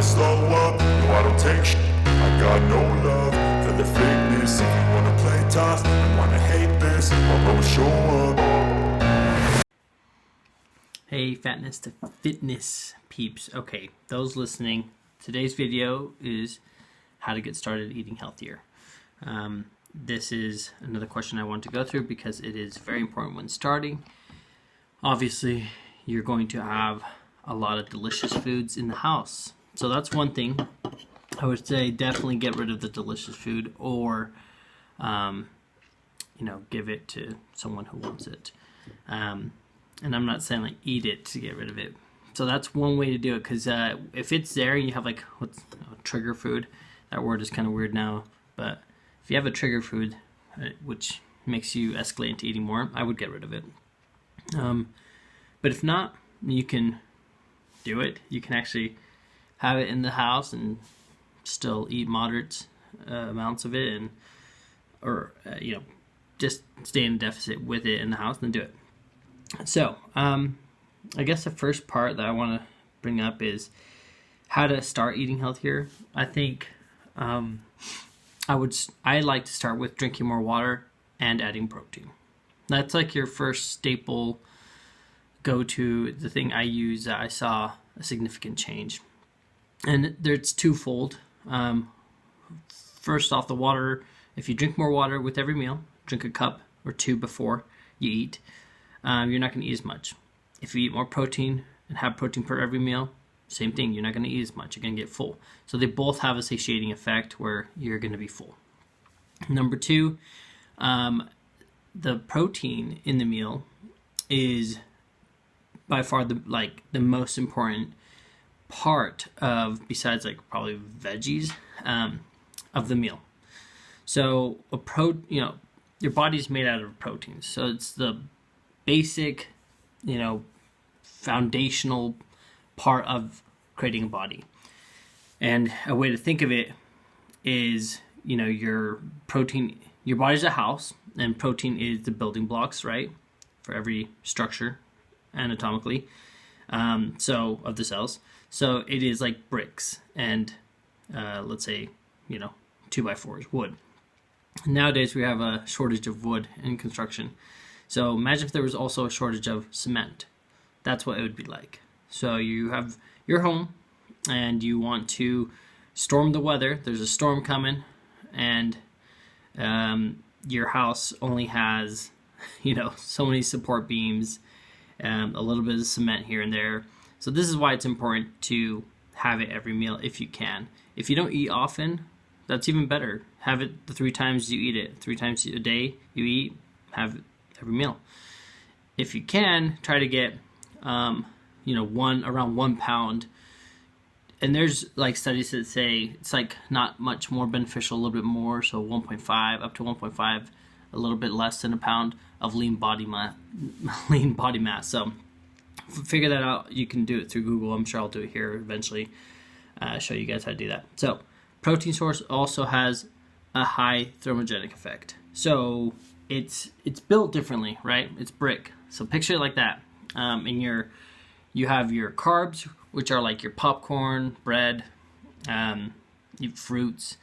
never slow up. No, I don't take shit. I got no love for the fakeness. If you wanna play tough and wanna hate this, I'll always show up. Hey, fatness to fitness peeps. Okay, those listening, today's video is how to get started eating healthier. This is another question I want to go through because it is very important when starting. Obviously, you're going to have a lot of delicious foods in the house. So that's one thing. I would say definitely get rid of the delicious food, or give it to someone who wants it. And I'm not saying like eat it to get rid of it. So that's one way to do it, because if it's there and you have like what's trigger food, that word is kind of weird now, but if you have a trigger food which makes you escalate into eating more, I would get rid of it. But if not, you can do it. You can actually have it in the house and still eat moderate amounts of it, or just stay in deficit with it in the house and do it. So I guess the first part that I want to bring up is how to start eating healthier. I think I like to start with drinking more water and adding protein. That's like your first staple go-to, the thing I use that I saw a significant change. And it's twofold. First off, the water. If you drink more water with every meal, drink a cup or two before you eat, you're not going to eat as much. If you eat more protein and have protein per every meal, same thing, you're not going to eat as much. You're going to get full. So they both have a satiating effect where you're going to be full. Number two, the protein in the meal is by far the most important part of, besides like probably veggies, of the meal. So your body's made out of proteins. So it's the basic, foundational part of creating a body. And a way to think of it is, your protein, your body's a house, and protein is the building blocks, right, for every structure anatomically, so of the cells. So it is like bricks and let's say 2x4s, wood. Nowadays we have a shortage of wood in construction. So imagine if there was also a shortage of cement. That's what it would be like. So you have your home and you want to storm the weather. There's a storm coming, and your house only has so many support beams, a little bit of cement here and there. So this is why it's important to have it every meal if you can. If you don't eat often, that's even better. Have it the 3 times you eat it. 3 times a day you eat, have it every meal. If you can, try to get around 1 pound. And there's like studies that say it's like not much more beneficial, a little bit more, so 1.5 up to 1.5, a little bit less than a pound of lean body mass. So figure that out. You can do it through Google. I'm sure I'll do it here eventually. Show you guys how to do that. So protein source also has a high thermogenic effect. So it's built differently, right? It's brick. So picture it like that. And you have your carbs, which are like your popcorn, bread, fruits,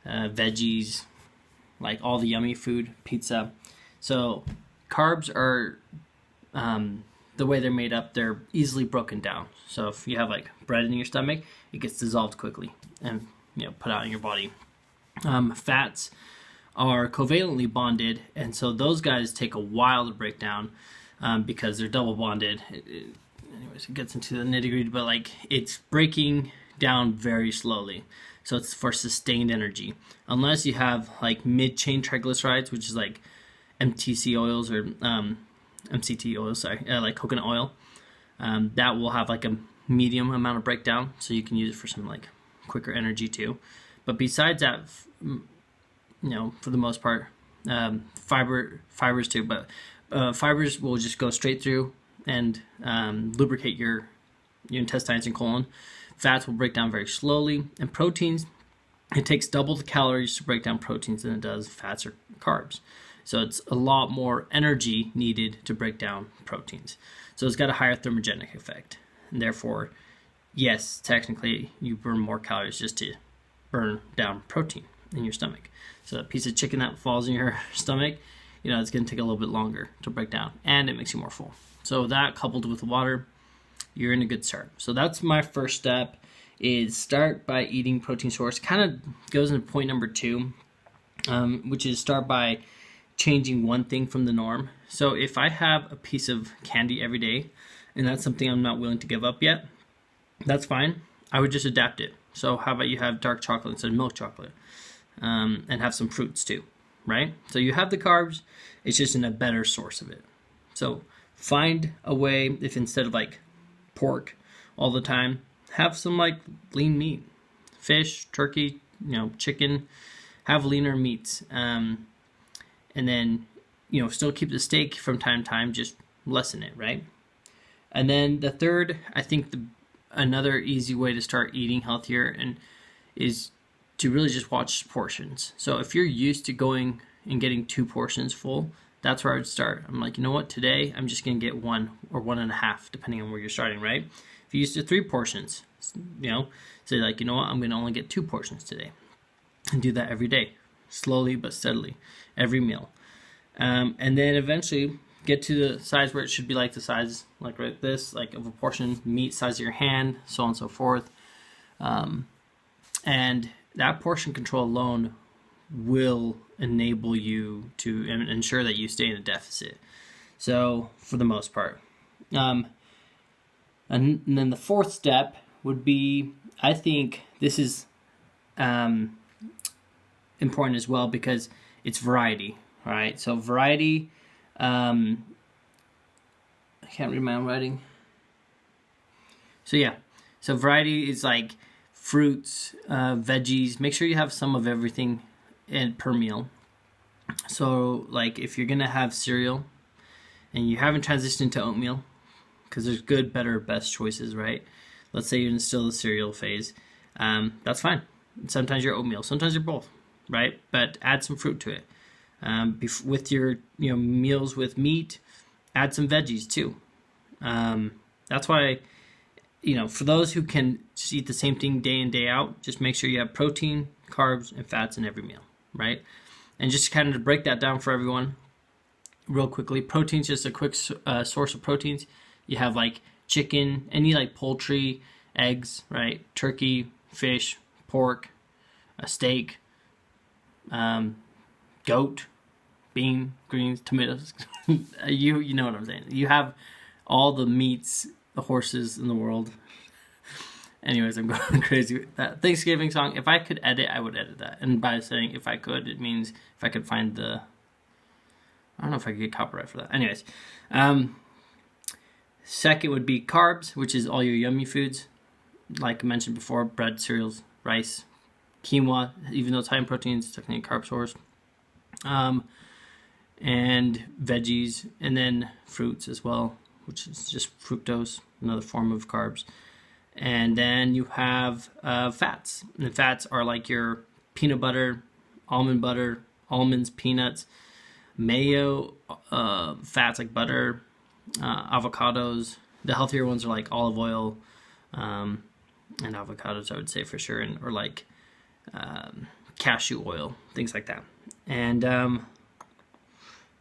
veggies, like all the yummy food, pizza. So carbs are the way they're made up, they're easily broken down. So if you have like bread in your stomach, it gets dissolved quickly and put out in your body. Fats are covalently bonded, and so those guys take a while to break down because they're double bonded. Anyways, it gets into the nitty-gritty, but like it's breaking down very slowly. So it's for sustained energy. Unless you have like mid-chain triglycerides, which is like MTC oils or MCT oils, like coconut oil, that will have like a medium amount of breakdown, so you can use it for some like quicker energy too. But besides that, for the most part, fibers too, but fibers will just go straight through and lubricate your intestines and colon. Fats will break down very slowly, and proteins, it takes double the calories to break down proteins than it does fats or carbs. So it's a lot more energy needed to break down proteins. So it's got a higher thermogenic effect, and therefore yes, technically you burn more calories just to burn down protein in your stomach. So a piece of chicken that falls in your stomach, it's going to take a little bit longer to break down, and it makes you more full. So that coupled with water, you're in a good start. So that's my first step, is start by eating protein source. Kind of goes into point number 2, which is start by changing one thing from the norm. So if I have a piece of candy every day, and that's something I'm not willing to give up yet, that's fine. I would just adapt it. So how about you have dark chocolate instead of milk chocolate, and have some fruits too, right? So you have the carbs, it's just in a better source of it. So find a way, if instead of like pork all the time, have some like lean meat, fish, turkey, chicken, have leaner meats, and then still keep the steak from time to time, just lessen it, right? And then the third, I think another easy way to start eating healthier is to really just watch portions. So if you're used to going and getting 2 portions full, that's where I would start. I'm like, you know what, today I'm just going to get 1 or 1.5, depending on where you're starting, right? If you're used to 3 portions, say like, you know what, I'm going to only get 2 portions today. And do that every day, slowly but steadily, every meal. And then eventually get to the size where it should be like the size, like right this, like of a portion, meat size of your hand, so on and so forth. And that portion control alone will enable you to ensure that you stay in a deficit. So for the most part. And then the fourth step would be, I think this is important as well, because it's variety, right? So variety, I can't read my own writing. So variety is like fruits, veggies. Make sure you have some of everything per meal. So like if you're gonna have cereal and you haven't transitioned to oatmeal, because there's good, better, best choices, right? Let's say you're still in the cereal phase, that's fine. Sometimes you're oatmeal, sometimes you're both, right? But add some fruit to it. With your meals with meat, add some veggies too. That's why, for those who can just eat the same thing day in, day out, just make sure you have protein, carbs, and fats in every meal, right? And just kind of to break that down for everyone real quickly, protein's just a quick source of proteins. You have like chicken, any like poultry, eggs, right? Turkey, fish, pork, a steak, goat, bean, greens, tomatoes. you know what I'm saying. You have all the meats, the horses in the world. Anyways, I'm going crazy with that Thanksgiving song. If I could edit, I would edit that. And by saying if I could, it means if I could find I don't know if I could get copyright for that. Anyways, second would be carbs, which is all your yummy foods. Like I mentioned before, bread, cereals, rice, quinoa, even though it's high in proteins, it's technically a carb source. And veggies, and then fruits as well, which is just fructose, another form of carbs. And then you have fats. And the fats are like your peanut butter, almonds, peanuts, mayo, fats like butter, avocados. The healthier ones are like olive oil and avocados, I would say for sure, or like cashew oil, things like that. And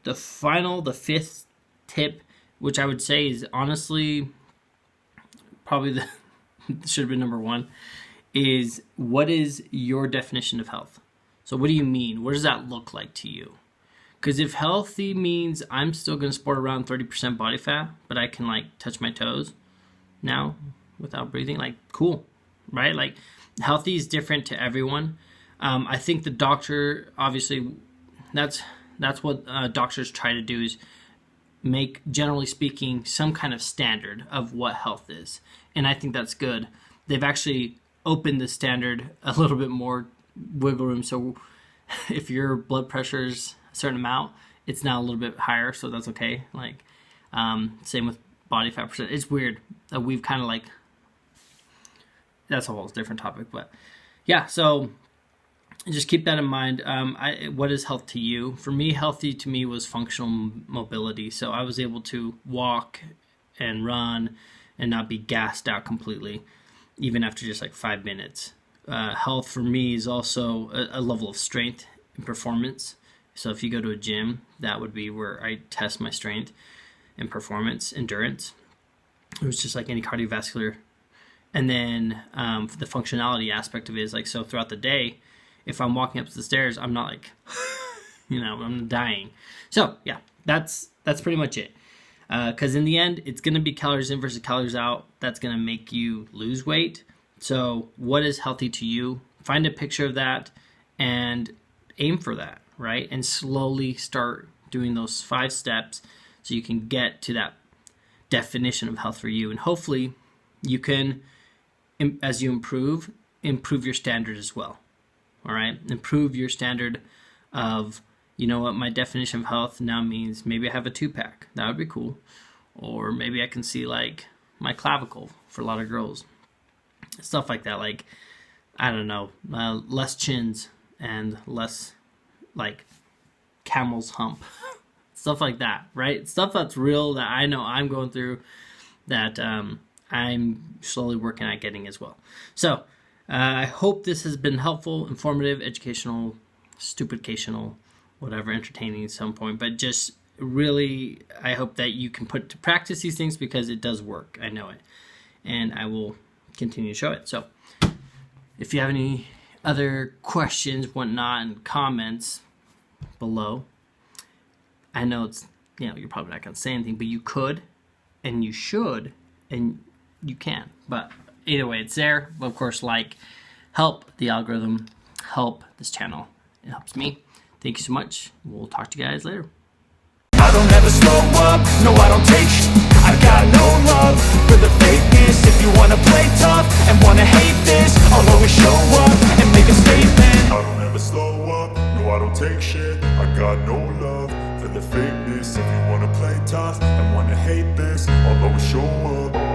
the fifth tip, which I would say is honestly probably should have been number 1, is what is your definition of health? So what do you mean? What does that look like to you? Because if healthy means I'm still going to sport around 30% body fat, but I can like touch my toes now without breathing, like cool, right? Like healthy is different to everyone. I think the doctor, obviously, that's what doctors try to do, is make, generally speaking, some kind of standard of what health is. And I think that's good. They've actually opened the standard a little bit more wiggle room. So if your blood pressure is a certain amount, it's now a little bit higher. So that's okay. Like, same with body fat percent. It's weird. We've kind of like, that's a whole different topic. But yeah, so just keep that in mind. What is health to you? For me, healthy to me was functional mobility. So I was able to walk and run and not be gassed out completely. even after just like 5 minutes. Health for me is also a level of strength and performance. So if you go to a gym, that would be where I test my strength and performance, endurance. It was just like any cardiovascular. And then the functionality aspect of it is like, so throughout the day, if I'm walking up the stairs, I'm not like, I'm dying. So yeah, that's pretty much it. Because in the end, it's going to be calories in versus calories out. That's going to make you lose weight. So what is healthy to you? Find a picture of that and aim for that, right? And slowly start doing those 5 steps so you can get to that definition of health for you. And hopefully you can, as you improve your standard as well. All right? Improve your standard of, you know what, my definition of health now means maybe I have a 2-pack. That would be cool. Or maybe I can see like my clavicle for a lot of girls. Stuff like that. Like, I don't know, less chins and less like camel's hump. Stuff like that, right? Stuff that's real that I know I'm going through that I'm slowly working at getting as well. So I hope this has been helpful, informative, educational, stupidicational, whatever, entertaining at some point, but just really I hope that you can put to practice these things because it does work. I know it, and I will continue to show it. So if you have any other questions, whatnot, and comments below, I know it's, you're probably not going to say anything, but you could, and you should, and you can. But either way, it's there. But of course, help the algorithm, help this channel. It helps me. Thank you so much. We'll talk to you guys later. I don't ever slow up, no I don't take I got no love for the fakeness. If you wanna play tough and wanna hate this, I'll always show up and make a statement. I don't ever slow up, no I don't take shit. I got no love for the fakeness. If you wanna play tough and wanna hate this, I'll always show up.